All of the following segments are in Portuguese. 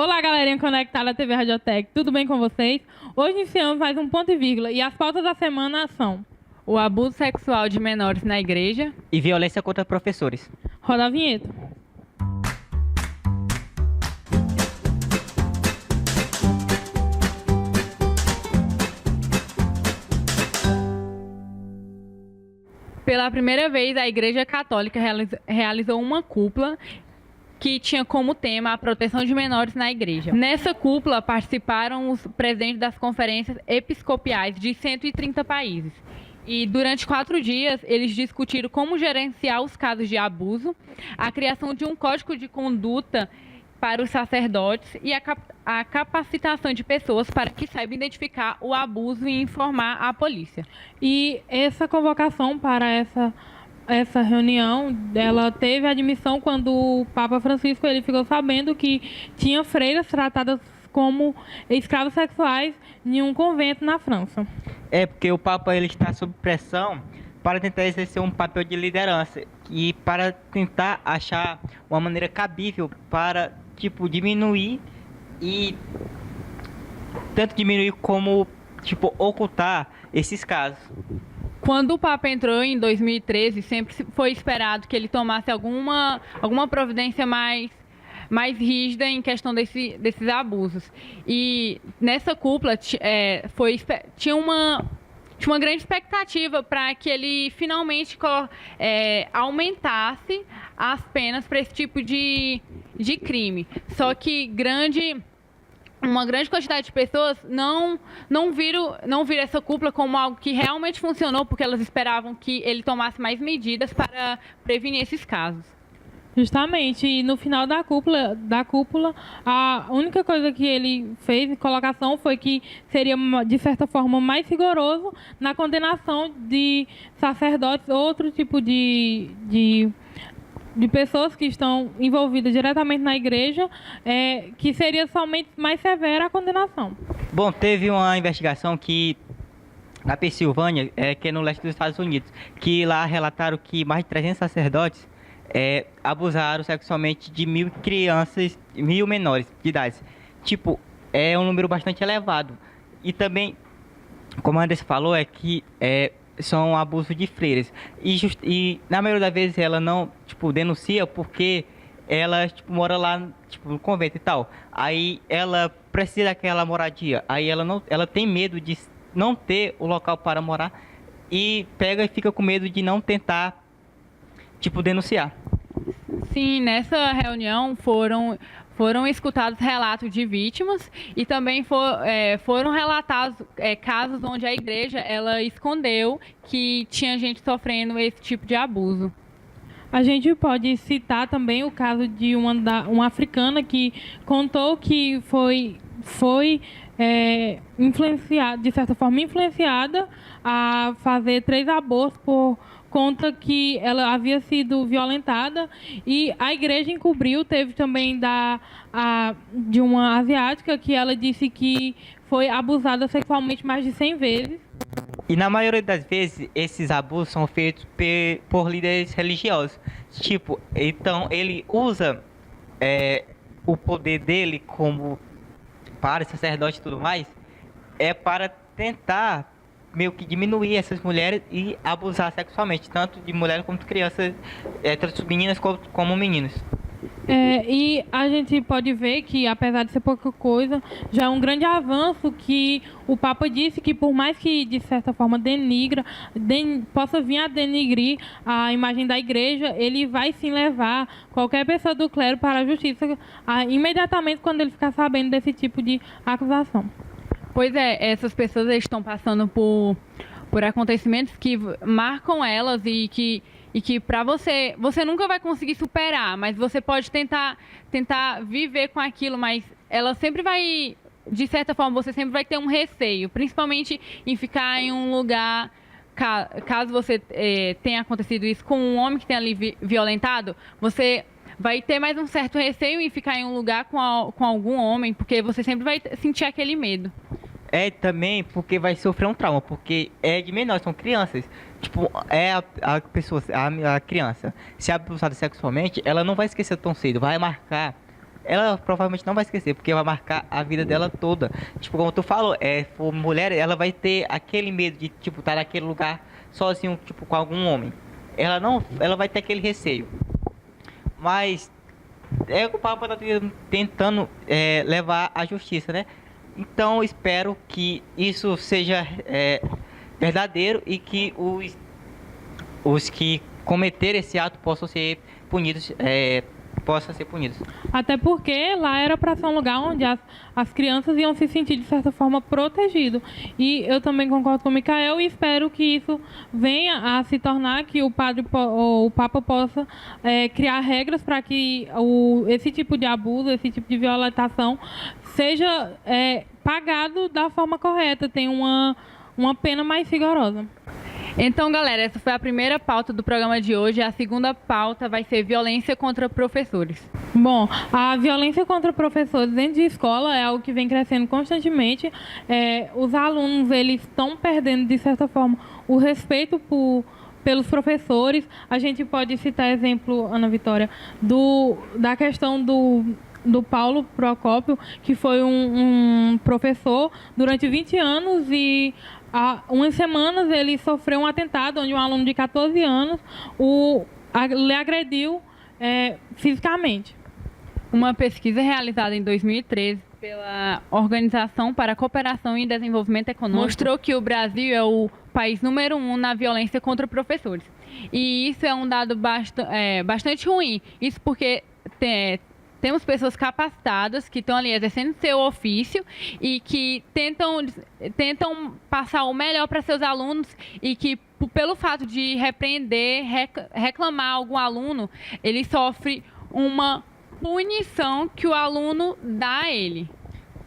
Olá, galerinha conectada à TV Radiotech, tudo bem com vocês? Hoje iniciamos mais um ponto e vírgula e as pautas da semana são o abuso sexual de menores na igreja e violência contra professores. Roda a vinheta. Pela primeira vez, a Igreja Católica realizou uma cúpula que tinha como tema a proteção de menores na igreja. Nessa cúpula participaram os presidentes das conferências episcopiais de 130 países. E durante 4 dias, eles discutiram como gerenciar os casos de abuso, a criação de um código de conduta para os sacerdotes e a capacitação de pessoas para que saibam identificar o abuso e informar a polícia. E essa convocação para essa reunião, ela teve admissão quando o Papa Francisco ele ficou sabendo que tinha freiras tratadas como escravos sexuais em um convento na França. É porque o Papa ele está sob pressão para tentar exercer um papel de liderança e para tentar achar uma maneira cabível para diminuir e tanto diminuir como ocultar esses casos. Quando o Papa entrou em 2013, sempre foi esperado que ele tomasse alguma providência mais rígida em questão desses abusos. E nessa cúpula tinha uma grande expectativa para que ele finalmente aumentasse as penas para esse tipo de crime. Só que uma grande quantidade de pessoas não viram essa cúpula como algo que realmente funcionou, porque elas esperavam que ele tomasse mais medidas para prevenir esses casos. Justamente, e no final da cúpula, a única coisa que ele fez em colocação foi que seria, de certa forma, mais rigoroso na condenação de sacerdotes, outro tipo de pessoas que estão envolvidas diretamente na igreja, que seria somente mais severa a condenação. Bom, teve uma investigação que na Pensilvânia, que é no leste dos Estados Unidos, que lá relataram que mais de 300 sacerdotes abusaram sexualmente de 1.000 crianças, 1.000 menores de idade. É um número bastante elevado. E também, como a Anderson falou, que são abusos de freiras. E na maioria das vezes ela não denuncia porque ela mora lá no convento e tal. Aí ela precisa daquela moradia. Aí ela tem medo de não ter o local para morar e pega e fica com medo de não tentar denunciar. Sim, nessa reunião foram escutados relatos de vítimas e também foram relatados casos onde a igreja ela escondeu que tinha gente sofrendo esse tipo de abuso. A gente pode citar também o caso de uma africana que contou que foi influenciada, de certa forma influenciada a fazer 3 abortos por conta que ela havia sido violentada, e a igreja encobriu. Teve também de uma asiática que ela disse que foi abusada sexualmente mais de 100 vezes. E na maioria das vezes esses abusos são feitos por líderes religiosos. Então ele usa o poder dele como para sacerdote e tudo mais, para tentar meio que diminuir essas mulheres e abusar sexualmente, tanto de mulheres como de crianças, tanto meninas como meninos. E a gente pode ver que, apesar de ser pouca coisa, já é um grande avanço que o Papa disse que, por mais que, de certa forma, possa vir a denigrir a imagem da igreja, ele vai sim levar qualquer pessoa do clero para a justiça imediatamente quando ele ficar sabendo desse tipo de acusação. Pois essas pessoas estão passando por acontecimentos que marcam elas e que para você nunca vai conseguir superar, mas você pode tentar viver com aquilo, mas ela sempre vai, de certa forma, você sempre vai ter um receio, principalmente em ficar em um lugar, caso você tenha acontecido isso com um homem que tenha ali violentado, você vai ter mais um certo receio em ficar em um lugar com algum homem, porque você sempre vai sentir aquele medo. Também porque vai sofrer um trauma, porque de menores, são crianças. A criança, se abusada sexualmente, ela não vai esquecer tão cedo, vai marcar ela provavelmente não vai esquecer, porque vai marcar a vida dela toda. Tipo, como tu falou, for mulher, ela vai ter aquele medo de, tipo, estar naquele lugar sozinho, tipo, com algum homem. Ela vai ter aquele receio. Mas o Papa tá tentando levar à justiça, né? Então, espero que isso seja verdadeiro e que os que cometeram esse ato possam ser punidos, Até porque lá era para ser um lugar onde as crianças iam se sentir, de certa forma, protegidos. E eu também concordo com o Micael e espero que isso venha a se tornar que o Papa possa criar regras para que esse tipo de abuso, esse tipo de violentação seja pagado da forma correta, tenha uma pena mais rigorosa. Então, galera, essa foi a primeira pauta do programa de hoje. A segunda pauta vai ser violência contra professores. Bom, a violência contra professores dentro de escola é algo que vem crescendo constantemente. Os alunos, eles estão perdendo, de certa forma, o respeito pelos professores. A gente pode citar exemplo, Ana Vitória, da questão do Paulo Procópio, que foi um professor durante 20 anos e há umas semanas ele sofreu um atentado onde um aluno de 14 anos lhe agrediu fisicamente. Uma pesquisa realizada em 2013 pela Organização para a Cooperação e Desenvolvimento Econômico mostrou que o Brasil é o país número 1 na violência contra professores. E isso é um dado bastante ruim. Isso porque temos pessoas capacitadas que estão ali exercendo seu ofício e que tentam passar o melhor para seus alunos e que, pelo fato de repreender, reclamar algum aluno, ele sofre uma punição que o aluno dá a ele.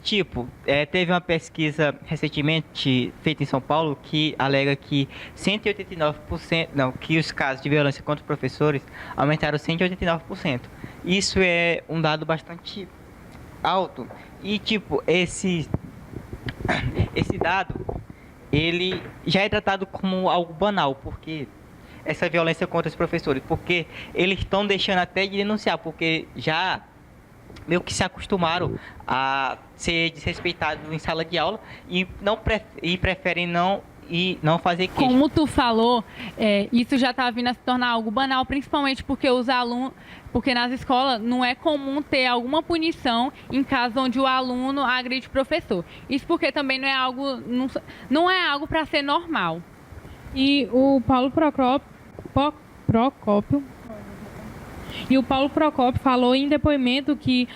Tipo, teve uma pesquisa recentemente feita em São Paulo que alega que 189%, que os casos de violência contra professores aumentaram 189%. Isso é um dado bastante alto. E, tipo, esse dado, ele já é tratado como algo banal, porque essa violência contra os professores, porque eles estão deixando até de denunciar, porque já meio que se acostumaram a ser desrespeitados em sala de aula e preferem não fazer queixa. Como tu falou, isso já está vindo a se tornar algo banal, principalmente porque porque nas escolas não é comum ter alguma punição em caso onde o aluno agride o professor. Isso porque também não é algo para ser normal. E o Paulo Procópio falou em depoimento que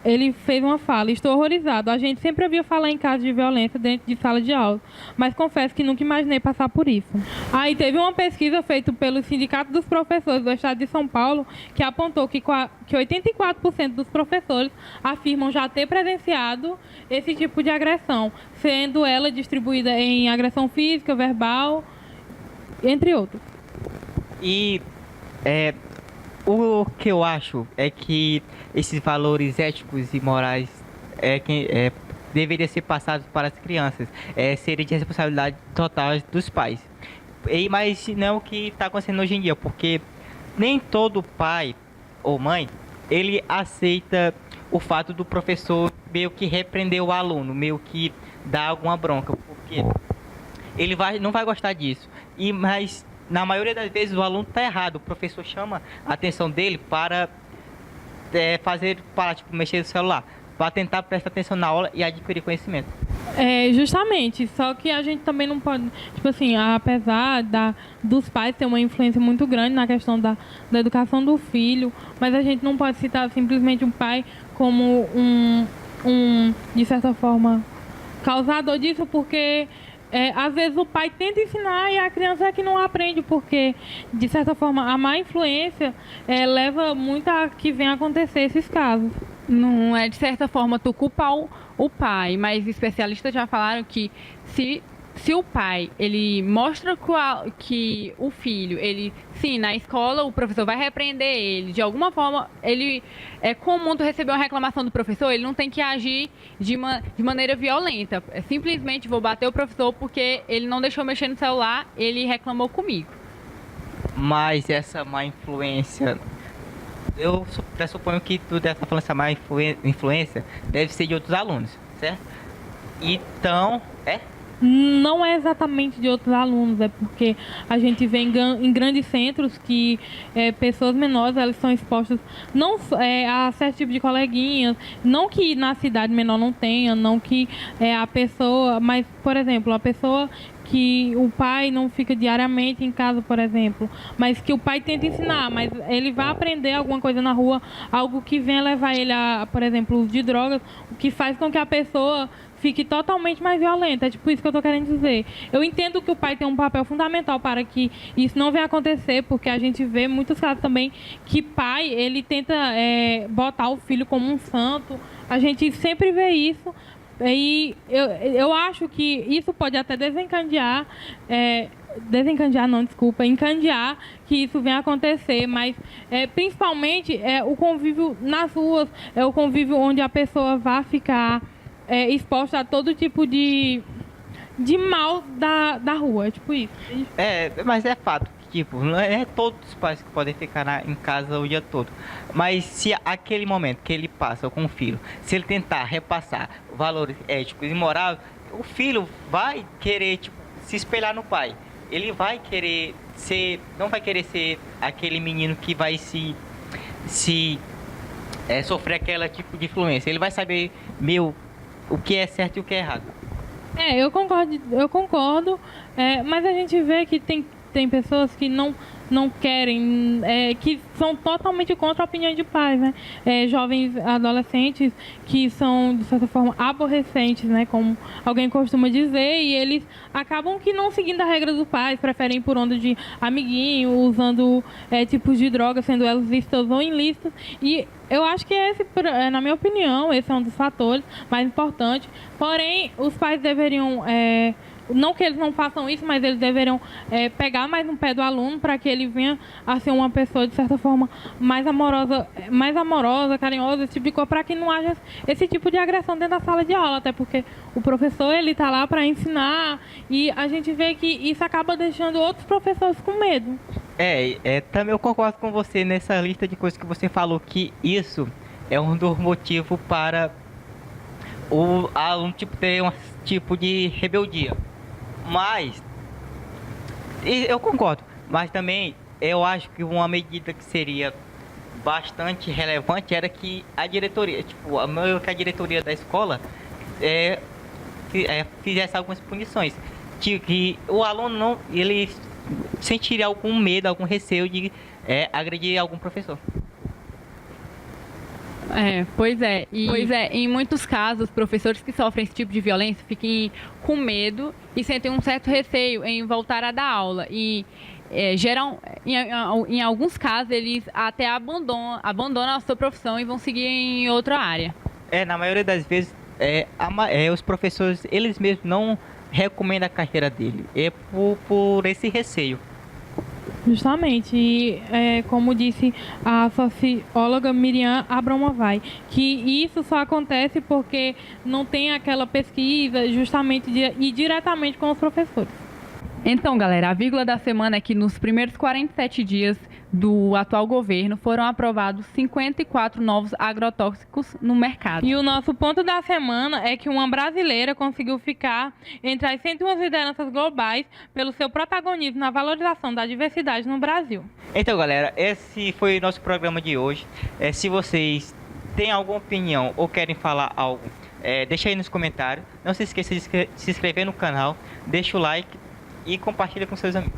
ele fez uma fala: estou horrorizado. A gente sempre ouvia falar em casos de violência dentro de sala de aula, mas confesso que nunca imaginei passar por isso. Aí teve uma pesquisa feita pelo Sindicato dos Professores do Estado de São Paulo que apontou que 84% dos professores afirmam já ter presenciado esse tipo de agressão, sendo ela distribuída em agressão física, verbal, entre outros. E o que eu acho é que esses valores éticos e morais deveriam ser passados para as crianças, seria de responsabilidade total dos pais. Mas não é o que está acontecendo hoje em dia, porque nem todo pai ou mãe ele aceita o fato do professor meio que repreender o aluno, meio que dar alguma bronca, porque ele não vai gostar disso. Mas na maioria das vezes o aluno está errado, o professor chama a atenção dele para mexer no celular, para tentar prestar atenção na aula e adquirir conhecimento. Justamente, só que a gente também não pode, tipo assim, apesar dos pais ter uma influência muito grande na questão da educação do filho, mas a gente não pode citar simplesmente um pai como de certa forma, causador disso, porque às vezes o pai tenta ensinar e a criança é que não aprende, porque, de certa forma, a má influência leva muito a que venha acontecer esses casos. Não é, de certa forma, tu culpar o pai, mas especialistas já falaram que se o pai, ele mostra que o filho, sim, na escola o professor vai repreender ele, de alguma forma, é comum tu receber uma reclamação do professor, ele não tem que agir de maneira violenta. Simplesmente vou bater o professor porque ele não deixou mexer no celular, ele reclamou comigo. Mas essa má influência eu pressuponho que tudo essa falando essa má influência deve ser de outros alunos, certo? Então, Não é exatamente de outros alunos, é porque a gente vê em grandes centros que pessoas menores elas são expostas não a certo tipo de coleguinhas, não que na cidade menor não tenha, não que a pessoa, mas, por exemplo, a pessoa que o pai não fica diariamente em casa, por exemplo, mas que o pai tenta ensinar, mas ele vai aprender alguma coisa na rua, algo que venha levar ele a, por exemplo, uso de drogas, o que faz com que a pessoa fique totalmente mais violenta. É tipo isso que eu estou querendo dizer. Eu entendo que o pai tem um papel fundamental para que isso não venha acontecer, porque a gente vê muitos casos também que pai, ele tenta botar o filho como um santo. A gente sempre vê isso. E eu acho que isso pode até encandear que isso venha acontecer, mas principalmente o convívio nas ruas, é o convívio onde a pessoa vai ficar exposta a todo tipo de mal da rua, é tipo isso. Mas é fato que, tipo, não é todos os pais que podem ficar em casa o dia todo. Mas se aquele momento que ele passa com o filho, se ele tentar repassar valores éticos e morais, o filho vai querer, tipo, se espelhar no pai. Ele vai querer não vai querer ser aquele menino que vai sofrer aquele tipo de influência. Ele vai saber, o que é certo e o que é errado. Eu concordo, mas a gente vê que tem pessoas que não querem, que são totalmente contra a opinião de pais, né? Jovens adolescentes que são, de certa forma, aborrecentes, né? Como alguém costuma dizer, e eles acabam que não seguindo a regra dos pais, preferem ir por onda de amiguinho, usando tipos de drogas, sendo elas lícitas ou ilícitas, e eu acho que na minha opinião, esse é um dos fatores mais importantes. Porém, os pais deveriam, não que eles não façam isso, mas eles deveriam pegar mais no pé do aluno para que ele venha a ser uma pessoa, de certa forma, mais amorosa, carinhosa, esse tipo de coisa, para que não haja esse tipo de agressão dentro da sala de aula, até porque o professor, ele está lá para ensinar, e a gente vê que isso acaba deixando outros professores com medo. Também eu concordo com você nessa lista de coisas que você falou, que isso é um dos motivos para o aluno ter um tipo de rebeldia. Mas eu concordo, mas também eu acho que uma medida que seria bastante relevante era que a diretoria, que a diretoria da escola fizesse algumas punições, que o aluno ele sentiria algum medo, algum receio de agredir algum professor. Pois é, em muitos casos, professores que sofrem esse tipo de violência ficam com medo e sentem um certo receio em voltar a dar aula. E em alguns casos, eles até abandonam a sua profissão e vão seguir em outra área. Na maioria das vezes, os professores, eles mesmos não recomendam a carreira dele. É por esse receio. Justamente, e como disse a socióloga Miriam Abramovay, que isso só acontece porque não tem aquela pesquisa justamente e diretamente com os professores. Então, galera, a vírgula da semana é que nos primeiros 47 dias do atual governo foram aprovados 54 novos agrotóxicos no mercado. E o nosso ponto da semana é que uma brasileira conseguiu ficar entre as 101 lideranças globais pelo seu protagonismo na valorização da diversidade no Brasil. Então, galera, esse foi o nosso programa de hoje. Se vocês têm alguma opinião ou querem falar algo, deixa aí nos comentários. Não se esqueça de se inscrever no canal, deixa o like e compartilha com seus amigos.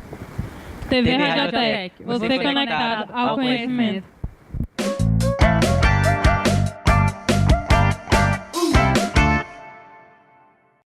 TV Radiotech, você conectado ao conhecimento.